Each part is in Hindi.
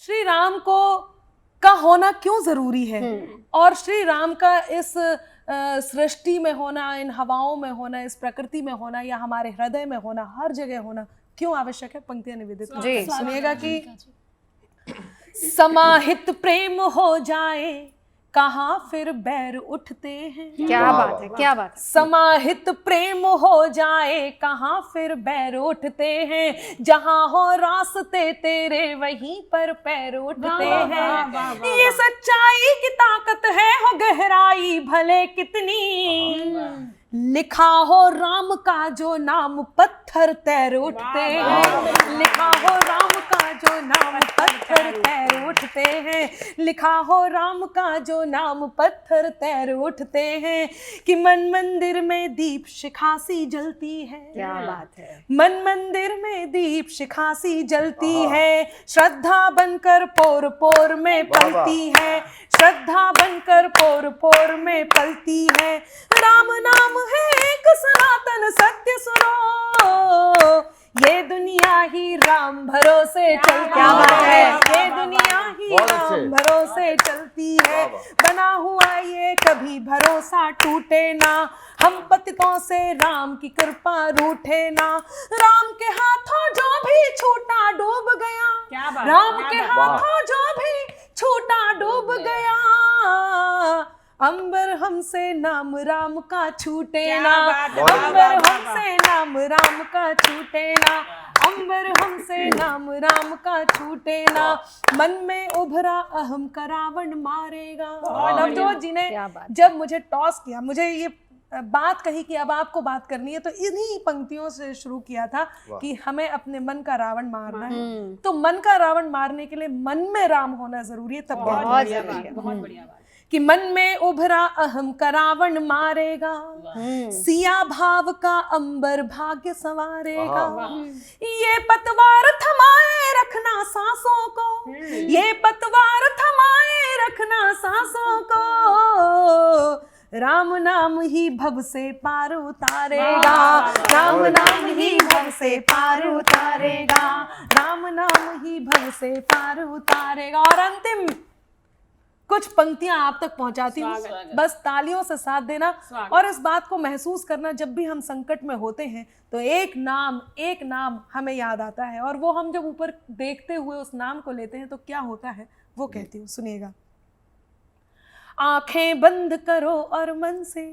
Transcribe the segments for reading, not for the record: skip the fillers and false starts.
श्री राम को का होना क्यों जरूरी है और श्री राम का इस सृष्टि में होना, इन हवाओं में होना, इस प्रकृति में होना या हमारे हृदय में होना, हर जगह होना क्यों आवश्यक है। पंक्तियां निवेदित जी सुनिएगा कि समाहित प्रेम हो जाए कहाँ फिर बैर उठते हैं। क्या बात है, क्या बात है। समाहित प्रेम हो जाए कहाँ फिर बैर उठते हैं, जहाँ हो रास्ते तेरे वहीं पर पैर उठते हैं। ये सच्चाई की ताकत है, हो गहराई भले कितनी, लिखा हो राम का जो नाम पत्थर तैर उठते हैं। लिखा हो राम का जो नाम पत्थर तैर उठते हैं। लिखा हो राम का जो नाम पत्थर तैर उठते हैं। कि मन मंदिर में दीप शिखासी जलती है। क्या बात है। मन मंदिर में दीप शिखासी जलती है, श्रद्धा बनकर पोर पोर में पलती है। श्रद्धा बनकर पोर पोर में पलती है। राम नाम है एक सनातन सत्य सुनो, ये दुनिया ही राम भरोसे चलती है। ये दुनिया ही राम भरोसे चलती है। बना हुआ ये कभी भरोसा टूटे ना, हम पतितों से राम की कृपा रूठे ना। राम के हाथों जो भी छूटा डूब गया। राम के हाथों जो भी छूटा डूब गया। अंबर हमसे नाम राम का छूटे ना। अंबर हमसे नाम राम का छूटे ना। अंबर हमसे नाम राम का छूटे ना। मन में उभरा अहम का रावण मारेगा। नवजोत जी ने जब मुझे टॉस किया, मुझे ये बात कही कि अब आपको बात करनी है, तो इन्हीं पंक्तियों से शुरू किया था कि हमें अपने मन का रावण मारना है। तो मन का रावण मारने के लिए मन में राम होना जरूरी है। तब बहुत बढ़िया बात कि मन में उभरा अहम का रावण मारेगा, सिया भाव का अंबर भाग्य संवारेगा। ये पतवार थमाए रखना सांसों को, ये पतवार थमाए रखना सांसों को। राम नाम ही भव से पार उतारेगा। राम नाम ही भव से पार उतारेगा। राम नाम ही भव से पार उतारेगा। और अंतिम कुछ पंक्तियां आप तक पहुंचाती हूँ, बस तालियों से साथ देना और इस बात को महसूस करना, जब भी हम संकट में होते हैं तो एक नाम हमें याद आता है, और वो हम जब ऊपर देखते हुए उस नाम को लेते हैं तो क्या होता है वो कहती हूँ, सुनिएगा। आंखें बंद करो और मन से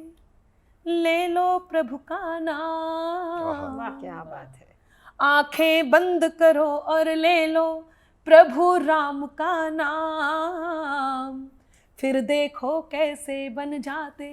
ले लो प्रभु का नाम। क्या बात है। आंखें बंद करो और ले लो प्रभु राम का नाम, फिर देखो कैसे बन जाते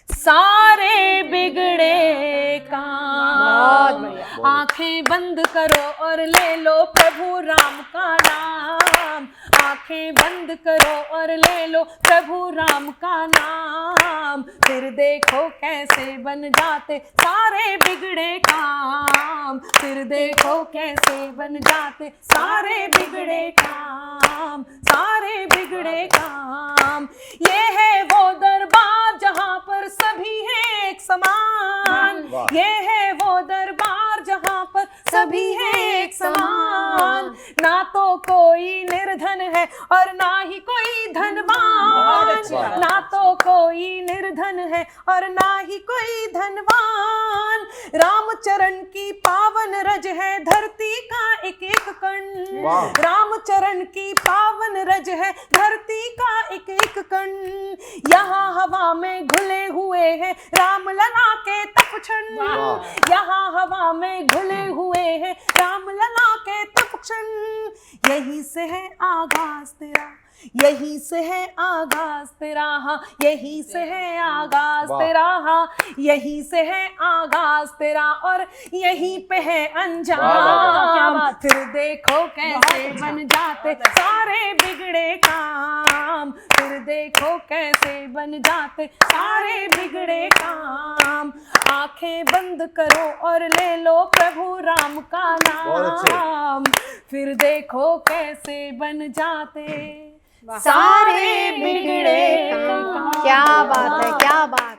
सारे बिगड़े काम। आंखें बंद करो और ले लो प्रभु राम का नाम। आंखें बंद करो और ले लो प्रभु राम का नाम, फिर देखो कैसे बन जाते सारे बिगड़े काम। फिर देखो कैसे बन जाते सारे बिगड़े काम, सारे बिगड़े काम। ये है वो दरबार जहाँ पर सभी हैं एक समान। ये है वो दरबार जहाँ पर सभी हैं एक समान। ना तो कोई निर्धन है और ना ही कोई धनवान। ना तो कोई निर्धन है और ना ही कोई धनवान। रामचरण की पावन रज है धरती का एक एक कण। रामचरण की पावन रज है धरती का एक एक कण। यहाँ हवा में घुले हुए हैं राम लला के तपक्षण। यहाँ हवा में घुले हुए हैं राम लला के तपक्षण। यहीं से है आगाज तेरा, यहीं से है आगाज तेरा, हाँ यहीं से है आगाज तेरा, हाँ यहीं से है आगाज तेरा और यहीं पे है अंजाम। फिर देखो कैसे बन जाते सारे बिगड़े काम। फिर देखो कैसे बन जाते सारे बिगड़े काम। आंखें बंद करो और ले लो प्रभु राम का नाम। फिर देखो कैसे बन जाते सारे बिगड़े काम। क्या बात है, क्या बात।